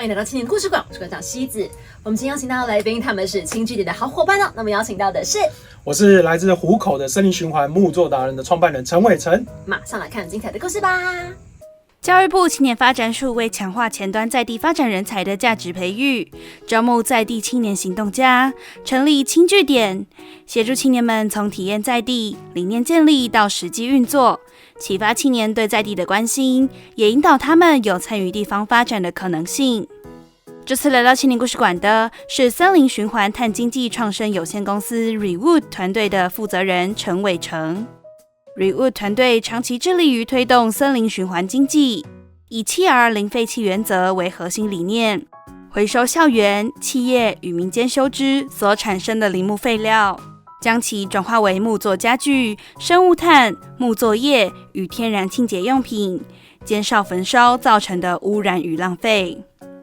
欢迎来到青年故事馆，我是馆长西子。我们今天邀请到的来宾，他们是轻据点的好伙伴哦。那么邀请到的是，我是来自湖口的森林循环木作达人的创办人陈伟成。马上来看精彩的故事吧。教育部青年发展署为强化前端在地发展人才的价值培育，招募在地青年行动家，成立轻据点，协助青年们从体验在地、理念建立到实际运作，启发青年对在地的关心，也引导他们有参与地方发展的可能性。这次来到青年故事馆的是森林循环碳经济创生有限公司 ReWood 团队的负责人陈伟成。ReWood 团队长期致力于推动森林循环经济，以7R 零废弃原则为核心理念，回收校园、企业与民间修枝所产生的林木废料，将其转化为木作家具、生物炭、木作业与天然清洁用品，减少焚烧造成的污染与浪费。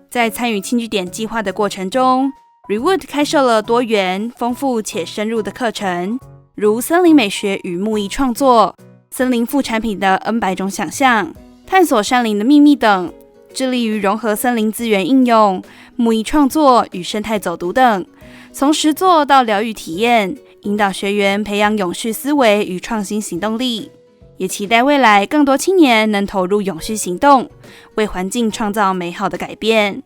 在参与轻据点计划的过程中， ReWood 开设了多元、丰富且深入的课程，如森林美学与木艺创作、森林副产品的 N00种想象、探索山林的秘密等，致力于融合森林资源应用、木艺创作与生态走读等，从实作到疗愈体验，引导学员培养永续思维与创新行动力，也期待未来更多青年能投入永续行动，为环境创造美好的改变。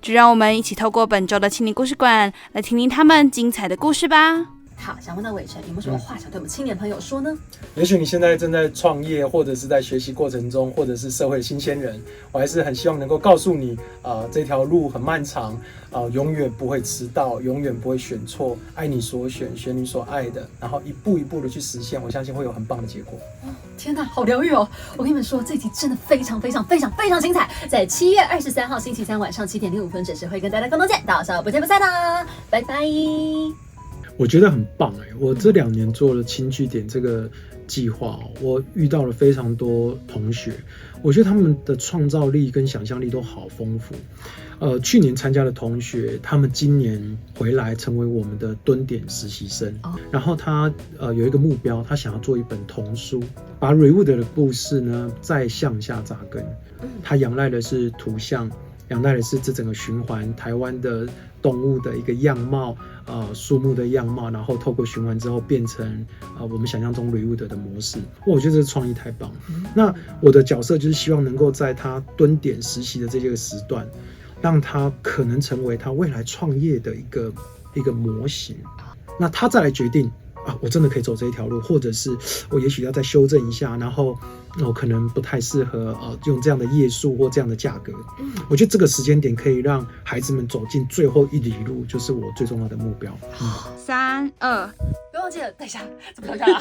就让我们一起透过本周的青年故事馆来听听他们精彩的故事吧。好，想问到伟成，有没有什么话想对我们青年朋友说呢？也许你现在正在创业，或者是在学习过程中，或者是社会新鲜人，我还是很希望能够告诉你，这条路很漫长，永远不会迟到，永远不会选错，爱你所选，选你所爱的，然后一步一步的去实现，我相信会有很棒的结果。天哪，好疗愈哦！我跟你们说，这集真的非常非常非常非常精彩，在7月23号星期三晚上7点05分准时会跟大家共同见，到时候不见不散啦，拜拜。我觉得很棒我这2年做了轻据点这个计划，我遇到了非常多同学，我觉得他们的创造力跟想象力都好丰富。去年参加的同学，他们今年回来成为我们的蹲点实习生，然后他有一个目标，他想要做一本童书，把 ReWood 的故事呢再向下扎根。他仰赖的是图像，仰赖的是这整个循环台湾的动物的一个样貌，树木的样貌，然后透过循环之后变成我们想象中 ReWood 的模式。我觉得这创意太棒。那我的角色就是希望能够在他蹲点实习的这个时段，让他可能成为他未来创业的一个模型。那他再来决定我真的可以走这一条路，或者是我也许要再修正一下，然后我可能不太适合用这样的页数或这样的价格。我觉得这个时间点可以让孩子们走进最后一里路，就是我最重要的目标。3、2，不要忘记了，等一下，怎么跳下来？